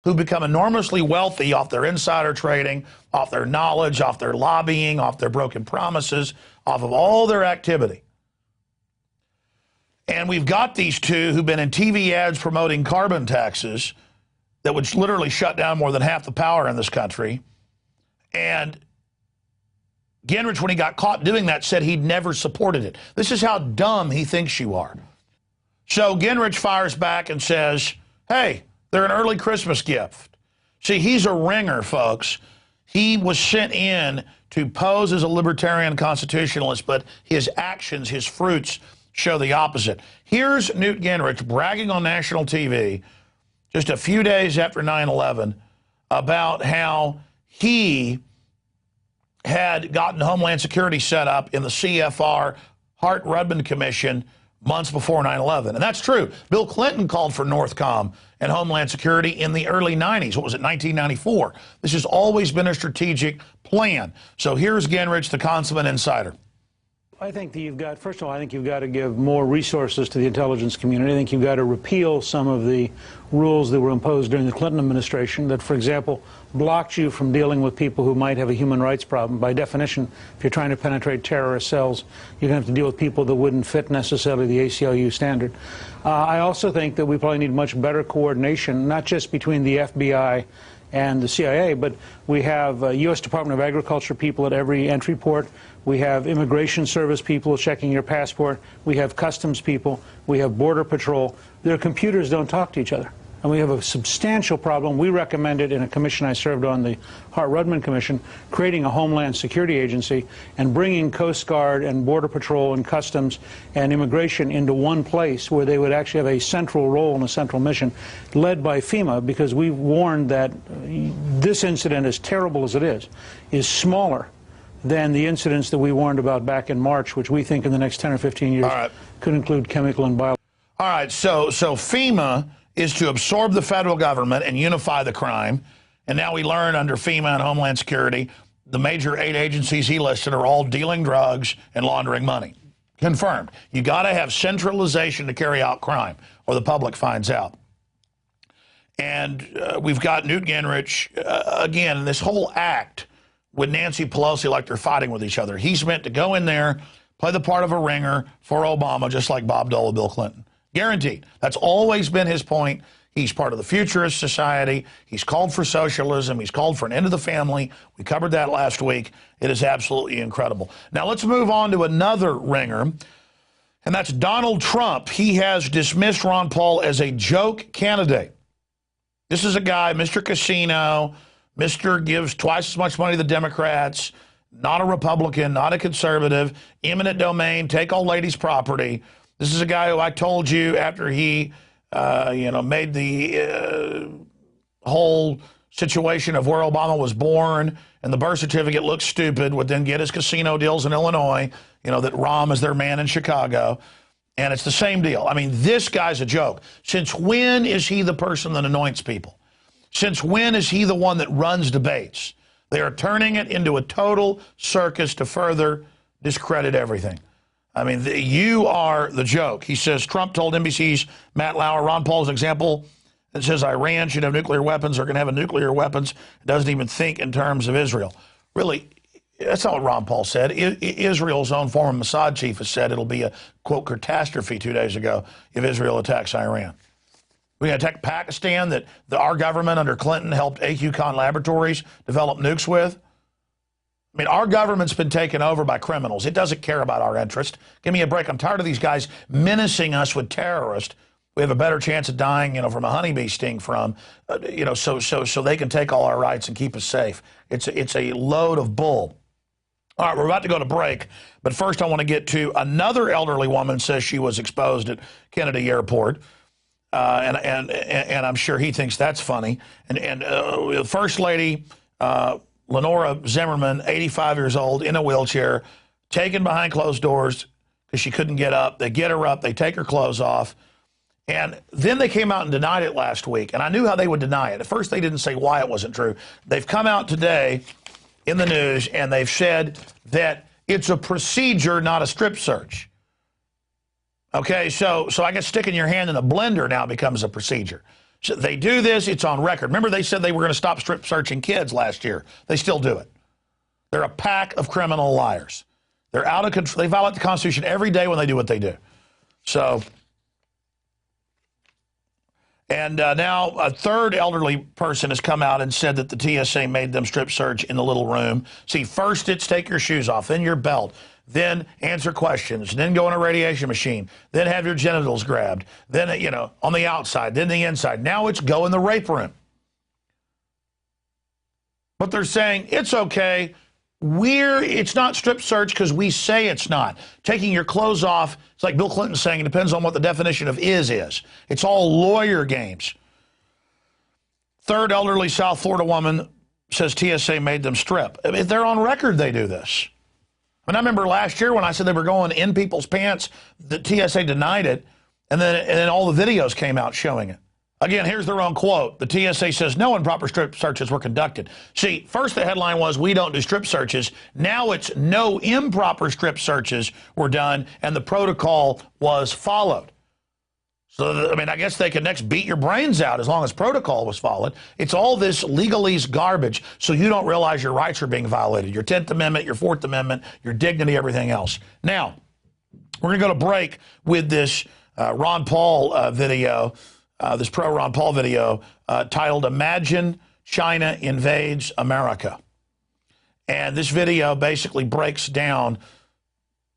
who become enormously wealthy off their insider trading, off their knowledge, off their lobbying, off their broken promises, off of all their activity. And we've got these two who've been in TV ads promoting carbon taxes that would literally shut down more than half the power in this country. And Gingrich, when he got caught doing that, said he'd never supported it. This is how dumb he thinks you are. So Gingrich fires back and says, hey, they're an early Christmas gift. See, he's a ringer, folks. He was sent in to pose as a libertarian constitutionalist, but his actions, his fruits, show the opposite. Here's Newt Gingrich bragging on national TV just a few days after 9/11 about how he had gotten Homeland Security set up in the CFR Hart-Rudman Commission months before 9/11. And that's true. Bill Clinton called for Northcom and Homeland Security in the early 90s. What was it, 1994? This has always been a strategic plan. So here's Gingrich, the consummate insider. I think that you've got, first of all, I think you've got to give more resources to the intelligence community. I think you've got to repeal some of the rules that were imposed during the Clinton administration that, for example, blocked you from dealing with people who might have a human rights problem. By definition, if you're trying to penetrate terrorist cells, you're going to have to deal with people that wouldn't fit necessarily the ACLU standard. I also think that we probably need much better coordination, not just between the FBI and the CIA, but we have U.S. Department of Agriculture people at every entry port. We have Immigration Service people checking your passport. We have Customs people. We have Border Patrol. Their computers don't talk to each other. And we have a substantial problem. We recommended in a commission I served on, the Hart-Rudman Commission, creating a Homeland Security Agency and bringing Coast Guard and Border Patrol and Customs and Immigration into one place where they would actually have a central role and a central mission led by FEMA, because we warned that this incident, as terrible as it is smaller than the incidents that we warned about back in March, which we think in the next 10 or 15 years could include chemical and biological. All right, so FEMA is to absorb the federal government and unify the crime. And now we learn under FEMA and Homeland Security, the major 8 agencies he listed are all dealing drugs and laundering money. Confirmed. You got to have centralization to carry out crime, or the public finds out. And we've got Newt Gingrich, again, in this whole act with Nancy Pelosi, like they're fighting with each other. He's meant to go in there, play the part of a ringer for Obama, just like Bob Dole and Bill Clinton. Guaranteed. That's always been his point. He's part of the futurist society. He's called for socialism. He's called for an end of the family. We covered that last week. It is absolutely incredible. Now let's move on to another ringer, and that's Donald Trump. He has dismissed Ron Paul as a joke candidate. This is a guy, Mr. Casino, Mr. gives twice as much money to the Democrats, not a Republican, not a conservative, eminent domain, take all ladies' property. This is a guy who I told you after he, made the whole situation of where Obama was born and the birth certificate looked stupid, would then get his casino deals in Illinois, that Rahm is their man in Chicago. And it's the same deal. I mean, this guy's a joke. Since when is he the person that anoints people? Since when is he the one that runs debates? They are turning it into a total circus to further discredit everything. I mean, you are the joke. He says Trump told NBC's Matt Lauer, Ron Paul's an example that says Iran should have nuclear weapons or can have nuclear weapons. Doesn't even think in terms of Israel. Really, that's not what Ron Paul said. Israel's own former Mossad chief has said it'll be a, quote, catastrophe 2 days ago if Israel attacks Iran. We're going to attack Pakistan that our government under Clinton helped AQ Khan Laboratories develop nukes with. I mean, our government's been taken over by criminals. It doesn't care about our interest. Give me a break. I'm tired of these guys menacing us with terrorists. We have a better chance of dying, from a honeybee sting from, so they can take all our rights and keep us safe. It's a load of bull. All right, we're about to go to break, but first I want to get to another elderly woman says she was exposed at Kennedy Airport, and I'm sure he thinks that's funny. And the First Lady, Lenora Zimmerman, 85 years old, in a wheelchair, taken behind closed doors because she couldn't get up. They get her up. They take her clothes off. And then they came out and denied it last week. And I knew how they would deny it. At first, they didn't say why it wasn't true. They've come out today in the news, and they've said that it's a procedure, not a strip search. Okay, so I guess sticking your hand in a blender now becomes a procedure. So they do this. It's on record. Remember, they said they were going to stop strip searching kids last year. They still do it. They're a pack of criminal liars. They're out of control. They violate the Constitution every day when they do what they do. So, and now a third elderly person has come out and said that the TSA made them strip search in the little room. See, first it's take your shoes off, then your belt, then answer questions, then go in a radiation machine, then have your genitals grabbed, then, you know, on the outside, then the inside. Now it's go in the rape room. But they're saying it's okay. It's not strip search because we say it's not. Taking your clothes off, it's like Bill Clinton saying it depends on what the definition of is. It's all lawyer games. Third elderly South Florida woman says TSA made them strip. I mean, they're on record they do this. I mean, I remember last year when I said they were going in people's pants, the TSA denied it, and then all the videos came out showing it. Again, here's their own quote. The TSA says no improper strip searches were conducted. See, first the headline was, we don't do strip searches. Now it's no improper strip searches were done, and the protocol was followed. So, I mean, I guess they could next beat your brains out as long as protocol was followed. It's all this legalese garbage, so you don't realize your rights are being violated. Your 10th Amendment, your 4th Amendment, your dignity, everything else. Now, we're going to go to break with this Ron Paul video. This pro-Ron Paul video titled Imagine China Invades America. And this video basically breaks down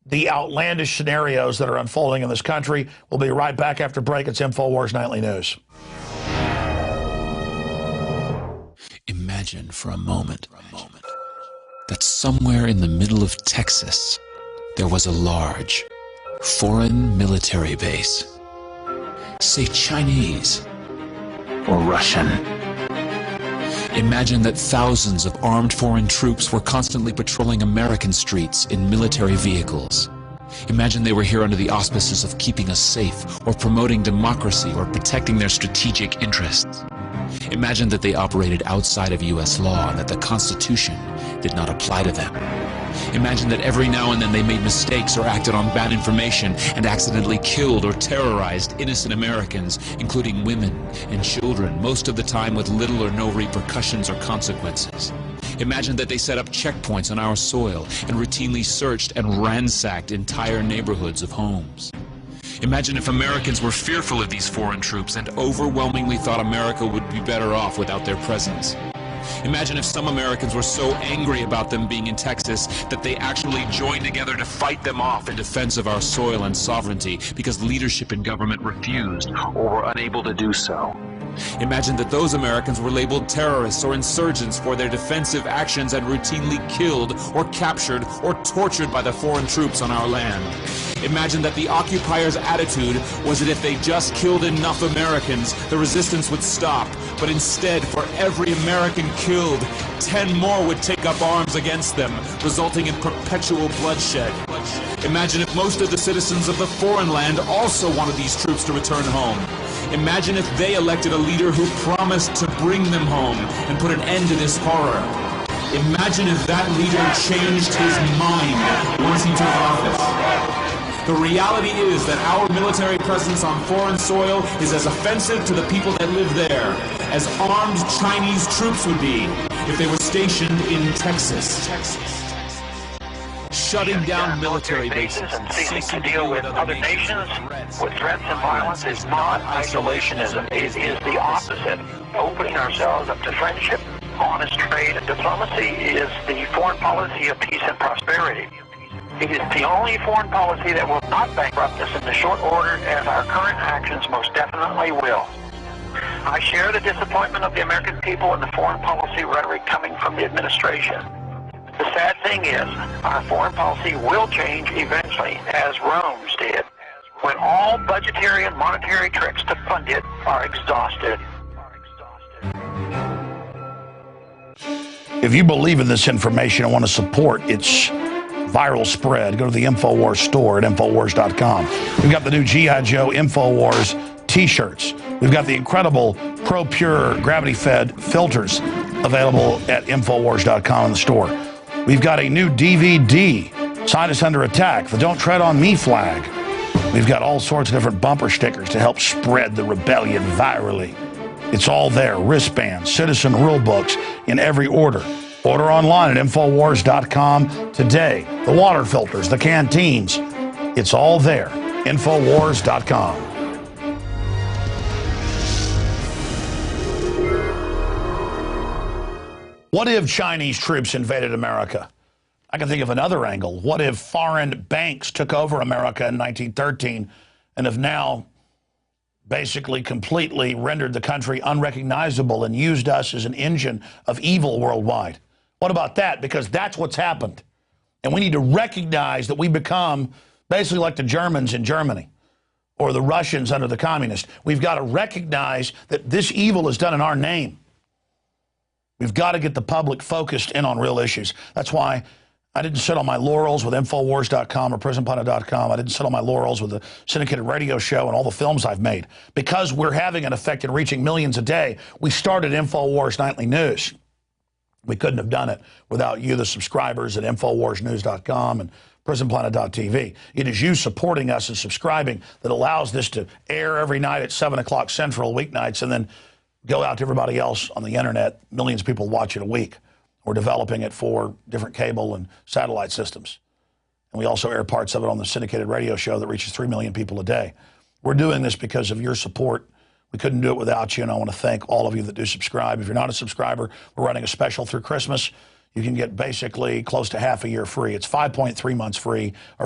the outlandish scenarios that are unfolding in this country. We'll be right back after break. It's InfoWars Nightly News. Imagine for a moment that somewhere in the middle of Texas there was a large foreign military base. Say Chinese or Russian. Imagine that thousands of armed foreign troops were constantly patrolling American streets in military vehicles. Imagine they were here under the auspices of keeping us safe, or promoting democracy, or protecting their strategic interests. Imagine that they operated outside of U.S. law and that the Constitution did not apply to them. Imagine that every now and then they made mistakes or acted on bad information and accidentally killed or terrorized innocent Americans, including women and children, most of the time with little or no repercussions or consequences. Imagine that they set up checkpoints on our soil and routinely searched and ransacked entire neighborhoods of homes. Imagine if Americans were fearful of these foreign troops and overwhelmingly thought America would be better off without their presence. Imagine if some Americans were so angry about them being in Texas that they actually joined together to fight them off in defense of our soil and sovereignty because leadership in government refused or were unable to do so. Imagine that those Americans were labeled terrorists or insurgents for their defensive actions and routinely killed or captured or tortured by the foreign troops on our land. Imagine that the occupiers' attitude was that if they just killed enough Americans, the resistance would stop. But instead, for every American killed, 10 more would take up arms against them, resulting in perpetual bloodshed. Imagine if most of the citizens of the foreign land also wanted these troops to return home. Imagine if they elected a leader who promised to bring them home and put an end to this horror. Imagine if that leader changed his mind once he took office. The reality is that our military presence on foreign soil is as offensive to the people that live there as armed Chinese troops would be if they were stationed in Texas. Shutting down military bases and ceasing to deal with other nations with threats and violence is not isolationism. It is the opposite. Opening ourselves up to friendship, honest trade, and diplomacy is the foreign policy of peace and prosperity. It is the only foreign policy that will not bankrupt us in the short order, as our current actions most definitely will. I share the disappointment of the American people in the foreign policy rhetoric coming from the administration. The sad thing is, our foreign policy will change eventually, as Rome's did, when all budgetary and monetary tricks to fund it are exhausted. If you believe in this information and want to support its viral spread, go to the InfoWars store at InfoWars.com. We've got the new G.I. Joe InfoWars t-shirts. We've got the incredible Pro Pure gravity-fed filters available at InfoWars.com in the store. We've got a new DVD, Scientists Under Attack, the Don't Tread on Me flag. We've got all sorts of different bumper stickers to help spread the rebellion virally. It's all there. Wristbands, citizen rule books in every order. Order online at INFOWARS.com today. The water filters, the canteens. It's all there. INFOWARS.com. What if Chinese troops invaded America? I can think of another angle. What if foreign banks took over America in 1913 and have now basically completely rendered the country unrecognizable and used us as an engine of evil worldwide? What about that? Because that's what's happened. And we need to recognize that we become basically like the Germans in Germany or the Russians under the communists. We've got to recognize that this evil is done in our name. We've got to get the public focused in on real issues. That's why I didn't sit on my laurels with INFOWARS.com or PRISONPLANET.com. I didn't sit on my laurels with the syndicated radio show and all the films I've made. Because we're having an effect in reaching millions a day, we started INFOWARS Nightly News. We couldn't have done it without you, the subscribers at InfoWarsNews.com and PrisonPlanet.tv. It is you supporting us and subscribing that allows this to air every night at 7 o'clock Central weeknights and then go out to everybody else on the internet. Millions of people watch it a week. We're developing it for different cable and satellite systems. And we also air parts of it on the syndicated radio show that reaches 3 million people a day. We're doing this because of your support. We couldn't do it without you, and I want to thank all of you that do subscribe. If you're not a subscriber, we're running a special through Christmas. You can get basically close to half a year free. It's 5.3 months free. Or